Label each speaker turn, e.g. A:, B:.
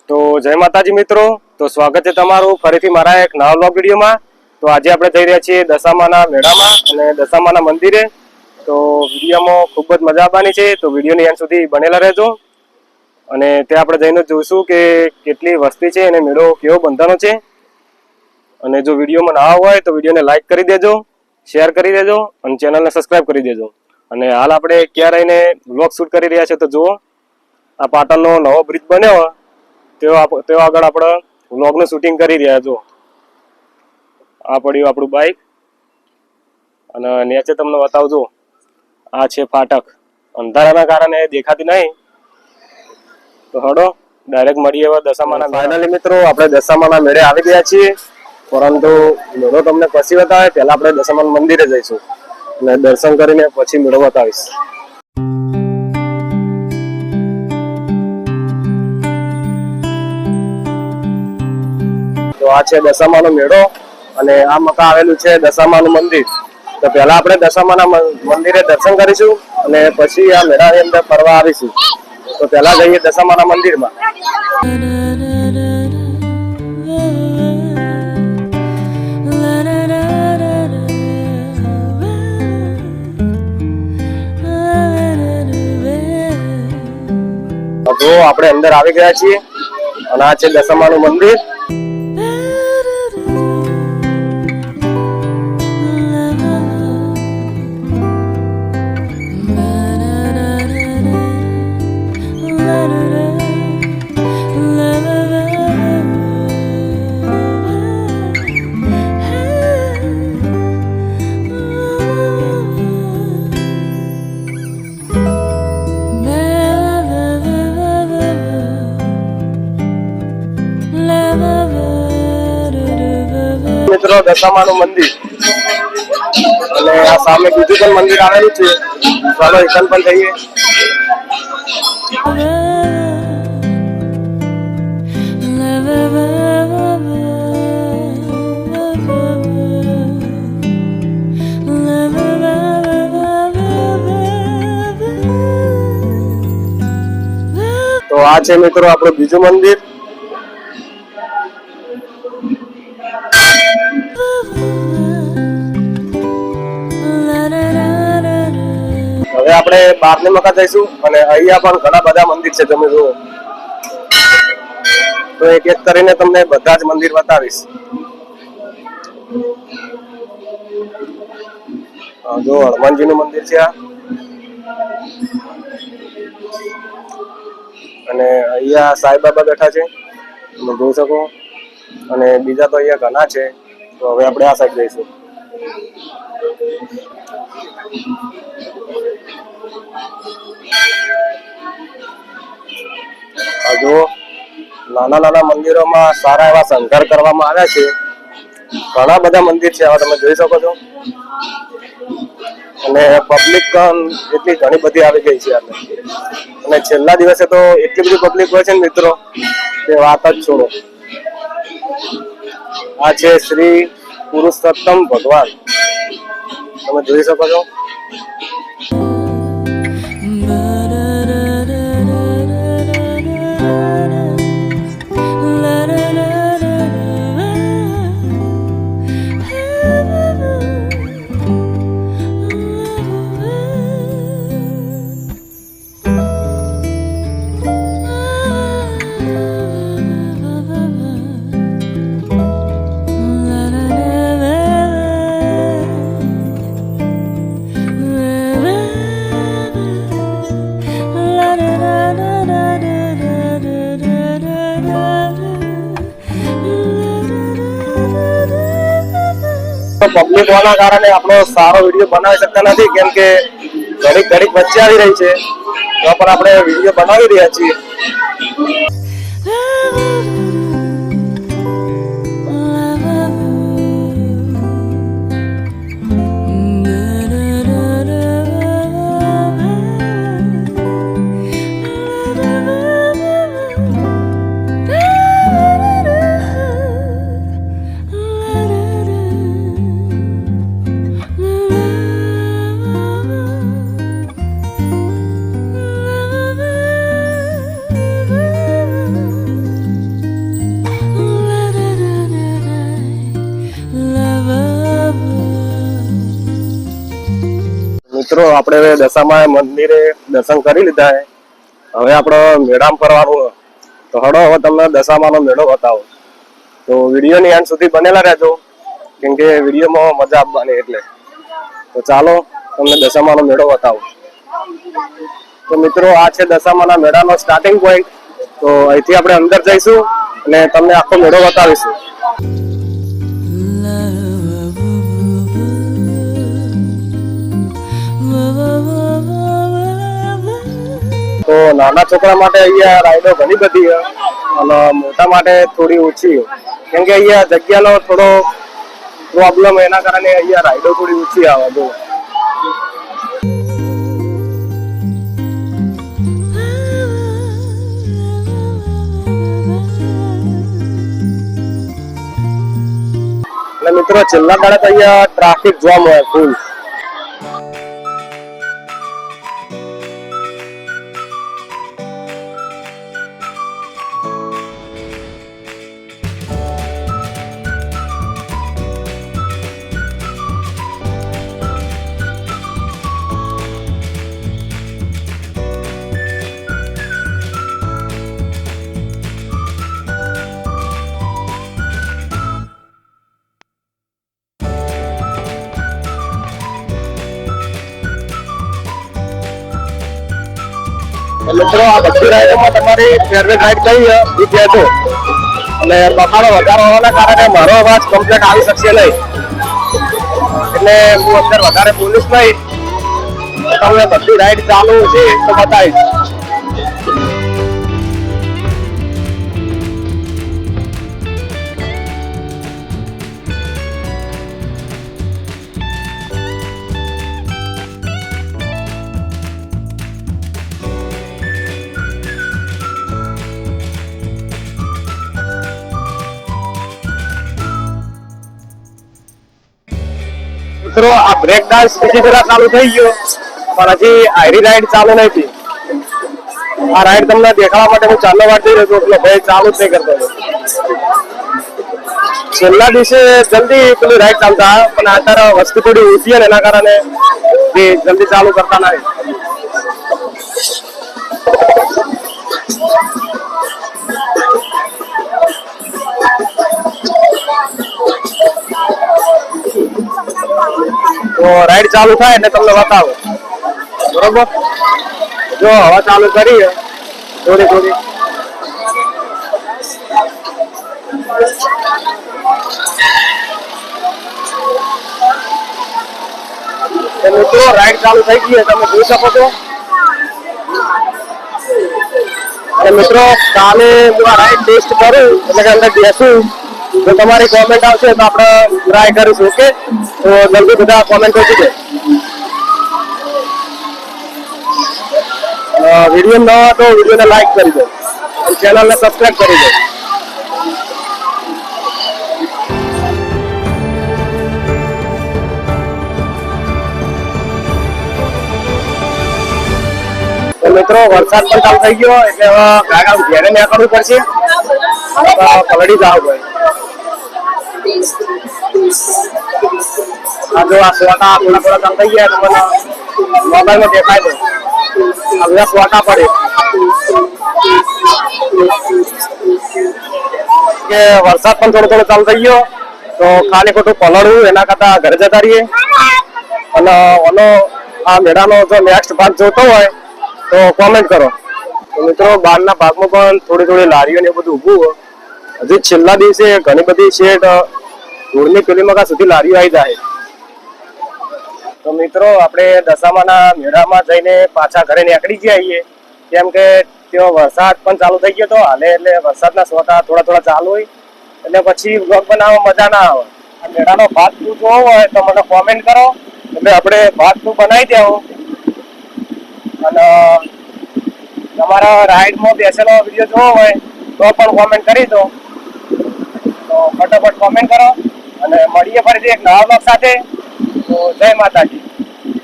A: તો જય માતાજી મિત્રો, તો સ્વાગત છે તમારું ફરીથી મારા એક નવા વ્લોગ વિડીયોમાં। તો આજે આપણે જઈ રહ્યા છીએ દશામાના મેળામાં અને દશામાના મંદિરે। તો વિડીયોમાં ખૂબ જ મજા આવવાની છે, તો વિડીયોની અંત સુધી બનેલા રહેજો। અને ત્યાં આપણે જઈને જોઈશું કે કેટલી વસ્તી છે અને મેળો કેવો બંધાનો છે। અને જો વિડીયોમાં નવા હોય તો વિડીયોને લાઈક કરી દેજો, શેર કરી દેજો અને ચેનલને સબસ્ક્રાઈબ કરી દેજો। અને હાલ આપણે ક્યાં રહીને વ્લોગ શૂટ કરી રહ્યા છે તો જુઓ, આ પાટણનો નવો બ્રિજ બન્યો તેઓ આગળ આપણે વ્લોગનું શૂટિંગ કરી રહ્યા છો। આ પડ્યું આપણું બાઇક અને નીચે તમને બતાવજો, આ છે ફાટક। અંધારાના કારણે દેખાતી નહીં, તો હડો ડાયરેક્ટ મળીએ હવે દશામાના। ફાઇનલી મિત્રો આપણે દશામાના મેળે આવી ગયા છીએ, પરંતુ મેળો તમને પછી બતાવે, પહેલા આપણે દશામાના મંદિરે જઈશું અને દર્શન કરીને પછી મેળો બતાવીશ। તો આ છે દશામાનો મેળો અને આ મકા આવેલું છે દશામાનું મંદિર। તો પહેલા આપણે દશામાના મંદિરે દર્શન કરીશું અને પછી આ મેળાની અંદર ફરવા આવીશું। તો પહેલા જઈએ દશામાના મંદિરમાં। તો આપણે અંદર આવી ગયા છીએ અને આ છે દશામાનું મંદિર। મિત્રો દશામાનું મંદિર અને આ સામે બીજું પણ મંદિર આવેલું છે, ચાલો એકન પણ જઈએ। તો આ છે મિત્રો આપણું બીજું મંદિર। હવે આપણે બહારની મકા જઈશું અને અહીંયા પણ ઘણા બધા મંદિર છે, તમે જુઓ। તો એક એક કરીને તમને બધા જ મંદિર બતાવીશ। જો હનુમાનજીનું મંદિર છે આ, અને અહીંયા સાંઈબાબા બેઠા છે, તમે જોઈ શકો। અને બીજા તો અહીંયા ઘણા છે, તો હવે આપણે આ સાઈડ જઈશું। જો નાના નાના મંદિરોમાં સારા એવા શણગાર કરવામાં આવ્યા છે, ઘણા બધા મંદિર છે, આવા તમે જોઈ શકો છો। અને પબ્લિક પણ એટલી ઘણી બધી આવી ગઈ છે અને છેલ્લા દિવસે તો એટલી બધી પબ્લિક હોય છે ને મિત્રો, તે વાત જ છોડો। આ છે શ્રી પુરુષોત્તમ ભગવાન, તમે જોઈ શકો છો। પબ્લિક હોવાના કારણે આપણો સારો વિડીયો બનાવી શકતા નથી, કેમ કે ઘડીક ઘડીક વચ્ચે આવી રહી છે, તો પણ આપણે વિડીયો બનાવી રહ્યા છીએ। મિત્રો આપણે દશામા મંદિરે દર્શન કરી લીધા છે. હવે આપણે મેળામાં ફરવાનું. તો હડો હવે તમને દશામાનો મેળો બતાવો. તો વિડીયોની અંત સુધી બનેલા રહેજો, કેમ કે વિડીયોમાં મજા આપવાની એટલે. તો ચાલો તમને દશામાનો મેળો બતાવો. તો મિત્રો આ છે દશામાના મેળાનો સ્ટાર્ટિંગ પોઈન્ટ. તો અહીંથી આપણે અંદર જઈશું અને તમને આખો મેળો બતાવીશું. તો નાના છોકરા માટે અહીંયા રાઈડો ઘણી બધી છે અને મોટા માટે થોડી ઓછી, કેમ કે અહીંયા જગ્યાનો થોડો પ્રોબ્લેમ, એના કારણે અહીંયા રાઈડો થોડી ઓછી આવે. જો અને મિત્રો છેલ્લા દાડે તો અહીંયા ટ્રાફિક જામ હોય ફૂલ. મિત્રો આ બધી રાઈડોમાં તમારી ફેવરેટ રાઈડ કઈ છે એ કહેજો. અને બખાડો વધારે હોવાના કારણે મારો અવાજ કમ્પ્લીટ આવી શકશે નહીં, એટલે હું અંદર વધારે બોલીશ નહીં. તમને બધી રાઈડ ચાલુ છે તો બતાવીશ. મિત્રો આ બ્રેક ડાન્સ બીજી પેલા ચાલુ થઈ ગયો, પણ હજી આયરી રાઈડ ચાલુ નથી. આ રાઈડ તમને દેખાડવા માટે હું ચાલવા માટે જઈ રહ્યો છું, એટલે ભાઈ ચાલુ જ નહીં કરતો. છેલ્લા દિવસે જલ્દી પેલી રાઈડ ચાલતા, પણ અત્યારે વસ્તી થોડી ઓછી ને એના કારણે જલ્દી ચાલુ કરતા નથી. તો રાઈડ ચાલુ થાય એટલે તમને બતાવો. બરોબર, જો હવા ચાલુ કરી થોડી થોડી. મિત્રો રાઈડ ચાલુ થઈ ગઈ, તમે જોઈ શકો છો. અને મિત્રો કાલે હું આ રાઈડ ટેસ્ટ કરું, એટલે કે અંદર બેસું, તો તમારી કોમેન્ટ આવશે તો આપણે ટ્રાય કરીશું. ઓકે, તો જલ્દી બધા કોમેન્ટ કરી દે. વિડીયો ન હોય તો વિડીયોને લાઈક કરી દો, ચેનલને સબસ્ક્રાઈબ કરી દો. તો મિત્રો વરસાદ પણ ચાલુ થઈ ગયો, એટલે હવે ગાડા ઘેરે નીકળવું પડશે, પલડી જાવ ભાઈ. આ જો આ સોટા થોડા થોડા ચાલુ થઈ ગયા, મને મોબાઈલમાં દેખાય છે. આ બધા સોટા પડે કે વરસાદ પણ થોડો થોડો ચાલુ થઈ ગયો, તો ખાલી ખોટું પલળવું એના કરતા ઘરે જતા રહીએ. અને ઓનો આ મેળાનો જો નેક્સ્ટ ભાગ જોતો હોય તો કોમેન્ટ કરો. તો મિત્રો બહારના ભાગમાં પણ થોડી થોડી લારીઓ ને બધું ઊભું હોય. હજી છેલ્લા દિવસે ઘણી બધી શેડ ધૂળની પેલી મગા સુધી લારીઓ આવી જાય. તો મિત્રો આપણે દશામાના મેળામાં જઈને પાછા ઘરે નીકળી ગયા છીએ, કેમ કે ત્યાં વરસાદ પણ ચાલુ થઈ ગયો હતો હાલે, એટલે વરસાદના સોટા થોડા થોડા ચાલુ હોય, એટલે પછી બ્લોગ બનાવવા મજા ના આવે. આ મેળાનો ભાગ 2 જોવો હોય તો મને કોમેન્ટ કરો, એટલે આપણે ભાગ 2 બનાવી દેવું. અને તમારા રાઈડમાં બેસેલો વિડીયો જોવો હોય તો પણ કોમેન્ટ કરી દો. તો ફટાફટ કોમેન્ટ કરો અને મળીએ ફરીથી એક નવા બ્લોગ સાથે. તો જય માતાજી.